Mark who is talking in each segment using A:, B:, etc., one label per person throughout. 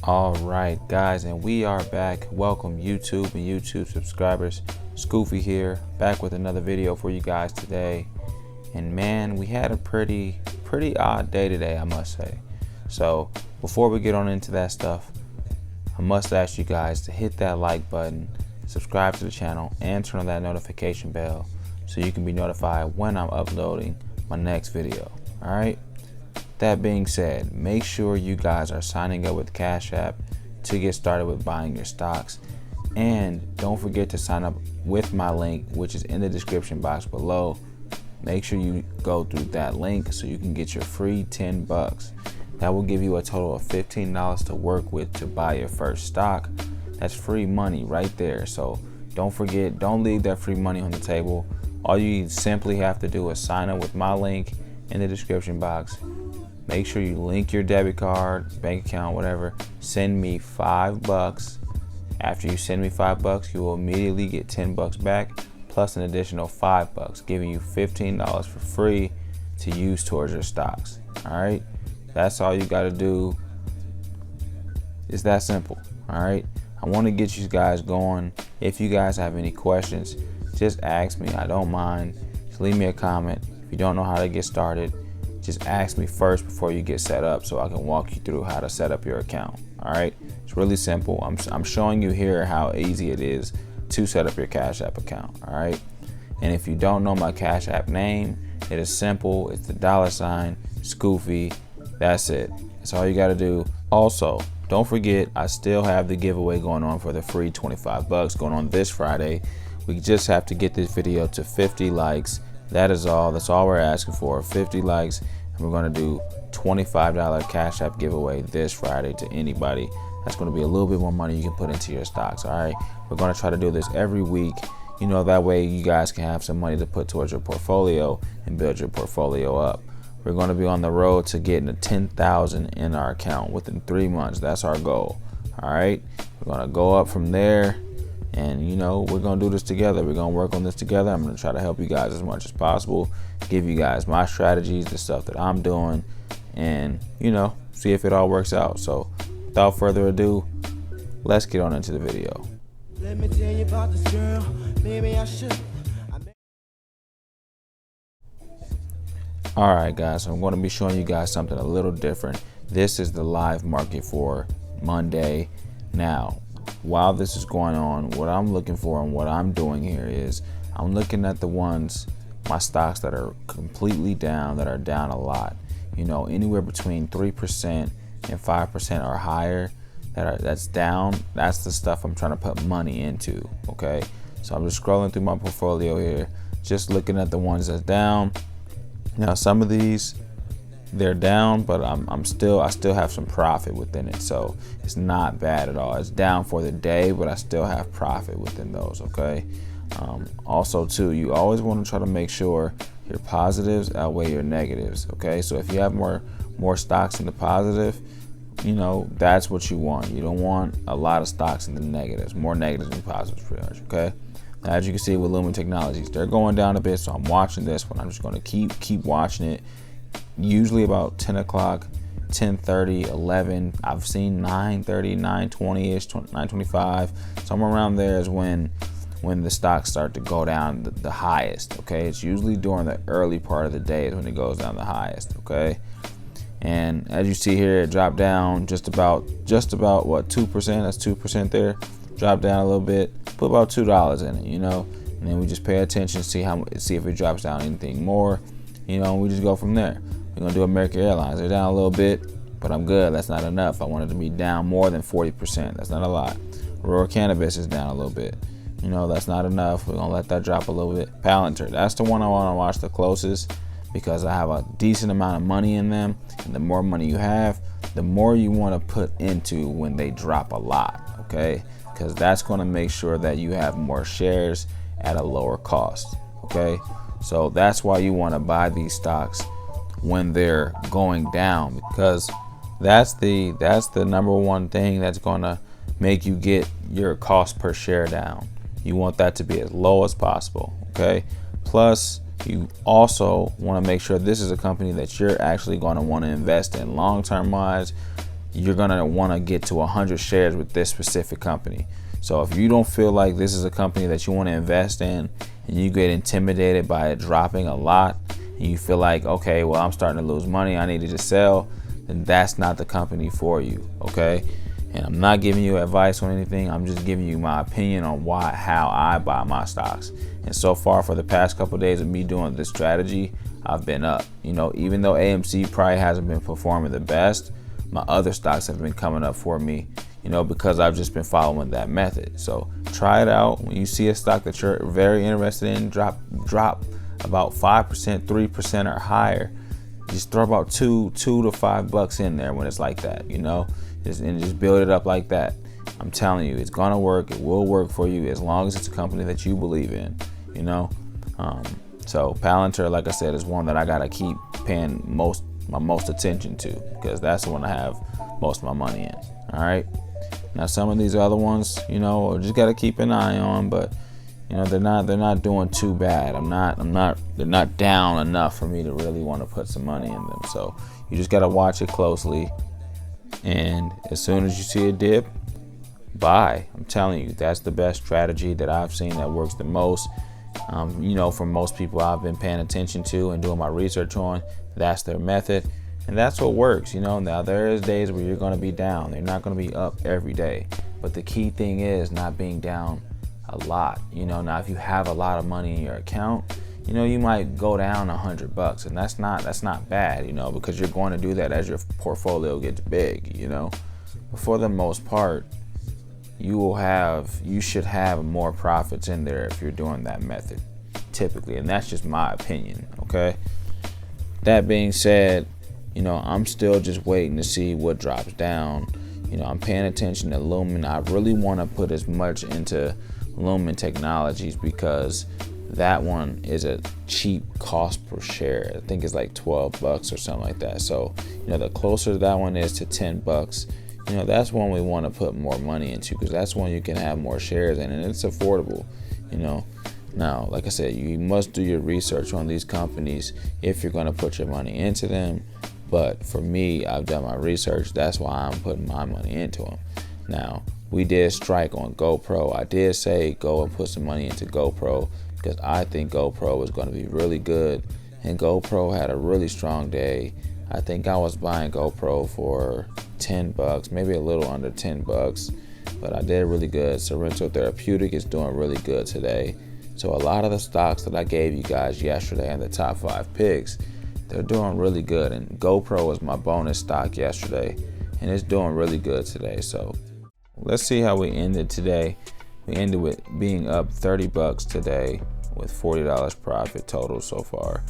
A: All right, guys, and we are back. Welcome YouTube and YouTube subscribers. Scoofy here, back with another video for you guys today. And man, we had a pretty odd day today, I must say. So before we get on into that stuff, I must ask you guys to hit that like button, subscribe to the channel, and turn on that notification bell so you can be notified when I'm uploading my next video. All right. That being said, make sure you guys are signing up with Cash App to get started with buying your stocks. And don't forget to sign up with my link, which is in the description box below. Make sure you go through that link so you can get your free 10 bucks. That will give you a total of $15 to work with to buy your first stock. That's free money right there. So don't forget, don't leave that free money on the table. All you simply have to do is sign up with my link in the description box. Make sure you link your debit card, bank account, whatever. Send me $5. After you send me $5, you will immediately get 10 bucks back plus an additional $5, giving you $15 for free to use towards your stocks. All right, that's all you got to do. It's that simple. All right, I want to get you guys going. If you guys have any questions, just ask me. I don't mind. Just leave me a comment. If you don't know how to get started, just ask me first before you get set up so I can walk you through how to set up your account. All right, it's really simple. I'm showing you here how easy it is to set up your Cash App account. All right, and if you don't know my Cash App name, it is simple. It's the $ Scoofy. That's it. That's all you got to do. Also, don't forget, I still have the giveaway going on for the free 25 bucks going on this Friday. We just have to get this video to 50 likes. That is all. That's all we're asking for, 50 likes. And we're going to do $25 Cash App giveaway this Friday to anybody. That's going to be a little bit more money you can put into your stocks. All right. We're going to try to do this every week. You know, that way you guys can have some money to put towards your portfolio and build your portfolio up. We're going to be on the road to getting to 10,000 in our account within 3 months. That's our goal. All right. We're going to go up from there. And, you know, we're going to do this together. We're going to work on this together. I'm going to try to help you guys as much as possible, give you guys my strategies, the stuff that I'm doing, and, you know, see if it all works out. So without further ado, let's get on into the video. Let me tell you about this girl. Maybe I should. All right, guys, so I'm going to be showing you guys something a little different. This is the live market for Monday. Now, while this is going on, what I'm looking for and what I'm doing here is I'm looking at the ones, my stocks that are completely down, that are down a lot, you know, anywhere between 3% and 5% or higher, that's down. That's the stuff I'm trying to put money into. Okay, so I'm just scrolling through my portfolio here, just looking at the ones that's down. Now some of these, they're down, but I still have some profit within it, so it's not bad at all. It's down for the day, but I still have profit within those. Okay. Also too, you always want to try to make sure your positives outweigh your negatives. Okay, so if you have more stocks in the positive, you know, that's what you want. You don't want a lot of stocks in the negatives, more negatives than positives pretty much. Okay. Now, as you can see with Lumen Technologies, they're going down a bit, so I'm watching this one. I'm just going to keep watching it. Usually about 10 o'clock, 10:30, 11. I've seen 9:30, 9:20-ish, 9:25. Somewhere around there is when the stocks start to go down the highest. Okay, it's usually during the early part of the day is when it goes down the highest. Okay, and as you see here, it dropped down just about what, 2%. That's 2% there. Dropped down a little bit. Put about $2 in it. You know, and then we just pay attention, see if it drops down anything more. You know, and we just go from there. We're gonna do American Airlines. They're down a little bit, but I'm good. That's not enough. I wanted to be down more than 40%. That's not a lot. Aurora Cannabis is down a little bit. You know, that's not enough. We're gonna let that drop a little bit. Palantir, that's the one I want to watch the closest because I have a decent amount of money in them. And the more money you have, the more you want to put into when they drop a lot. Okay, because that's going to make sure that you have more shares at a lower cost. Okay. So that's why you want to buy these stocks when they're going down, because that's the number one thing that's going to make you get your cost per share down. You want that to be as low as possible. Okay. Plus, you also want to make sure this is a company that you're actually going to want to invest in long-term wise. you're gonna want to get to 100 shares with this specific company. So if you don't feel like this is a company that you want to invest in, and you get intimidated by it dropping a lot, and you feel like, okay, well, I'm starting to lose money, I need to just sell, then that's not the company for you, okay? And I'm not giving you advice on anything. I'm just giving you my opinion on how I buy my stocks. And so far, for the past couple of days of me doing this strategy, I've been up. You know, even though AMC probably hasn't been performing the best, my other stocks have been coming up for me, you know, because I've just been following that method. So try it out. When you see a stock that you're very interested in drop about 5%, 3% or higher, just throw about $2 to $5 in there when it's like that, you know, and just build it up like that. I'm telling you, it's gonna work. It will work for you as long as it's a company that you believe in, you know. So Palantir, like I said, is one that I gotta keep paying my most attention to, because that's the one I have most of my money in. All right. Now some of these other ones, you know, just gotta keep an eye on, but you know, they're not doing too bad. They're not down enough for me to really want to put some money in them. So you just gotta watch it closely, and as soon as you see a dip, buy. I'm telling you, that's the best strategy that I've seen that works the most. You know, for most people I've been paying attention to and doing my research on, that's their method, and that's what works. You know, now there is days where you're going to be down. They're not going to be up every day, but the key thing is not being down a lot. You know, now if you have a lot of money in your account, you know, you might go down $100, and that's not bad, you know, because you're going to do that as your portfolio gets big, you know. But for the most part, you should have more profits in there if you're doing that method, typically, and that's just my opinion, okay? That being said, you know, I'm still just waiting to see what drops down. You know, I'm paying attention to Lumen. I really want to put as much into Lumen Technologies because that one is a cheap cost per share. I think it's like $12 or something like that. So, you know, the closer that one is to $10, you know, that's one we want to put more money into, because that's one you can have more shares in, and it's affordable, you know. Now, like I said, you must do your research on these companies if you're going to put your money into them. But for me, I've done my research. That's why I'm putting my money into them. Now, we did strike on GoPro. I did say go and put some money into GoPro because I think GoPro is going to be really good. And GoPro had a really strong day. I think I was buying GoPro for $10, maybe a little under $10, but I did really good. Sorrento Therapeutic is doing really good today. So a lot of the stocks that I gave you guys yesterday in the top 5 picks, they're doing really good. And GoPro was my bonus stock yesterday, and it's doing really good today. So let's see how we ended today. We ended with being up $30 today with $40 profit total so far.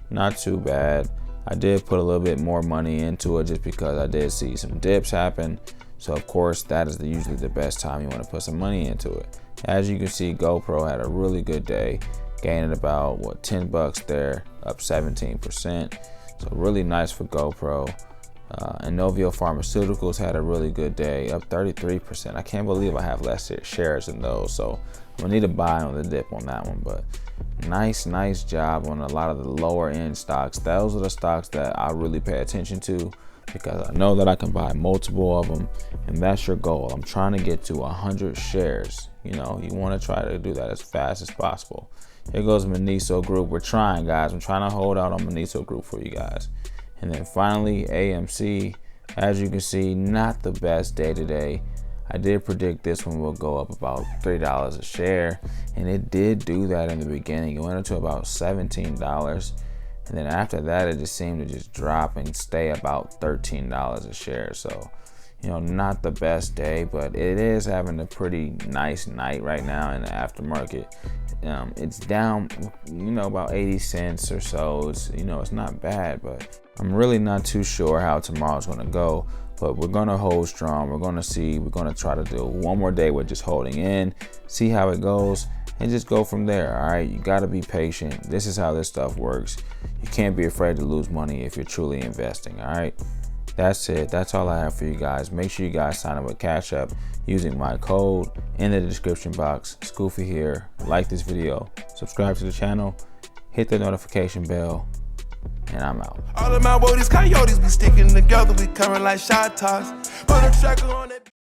A: Not too bad. I did put a little bit more money into it just because I did see some dips happen. So of course, that is usually the best time you want to put some money into it. As you can see, GoPro had a really good day, gaining about $10 there, up 17%. So really nice for GoPro. Inovio Pharmaceuticals had a really good day, up 33%. I can't believe I have less shares in those, so I'm gonna need to buy on the dip on that one. But nice job on a lot of the lower end stocks. Those are the stocks that I really pay attention to because I know that I can buy multiple of them, and that's your goal. I'm trying to get to 100 shares. You know, you want to try to do that as fast as possible. Here goes Miniso Group. We're trying, guys. I'm trying to hold out on Miniso Group for you guys. And then finally, AMC. As you can see, not the best day today. I did predict this one will go up about $3 a share, and it did do that in the beginning. It went up to about $17, and then after that, it just seemed to just drop and stay about $13 a share. So, you know, not the best day, but it is having a pretty nice night right now in the aftermarket. It's down, you know, about 80 cents or so. It's, you know, it's not bad, but I'm really not too sure how tomorrow's going to go. But we're going to hold strong. We're going to see. We're going to try to do one more day with just holding in, see how it goes, and just go from there. All right, you got to be patient. This is how this stuff works. You can't be afraid to lose money if you're truly investing. All right, that's it. That's all I have for you guys. Make sure you guys sign up with CASHAPP using my code in the description box. Scoofy here. Like this video, subscribe to the channel, hit the notification bell, and I'm out.
B: All of my woodies, coyotes be sticking together, we coming like shot toss. Put a tracker on that.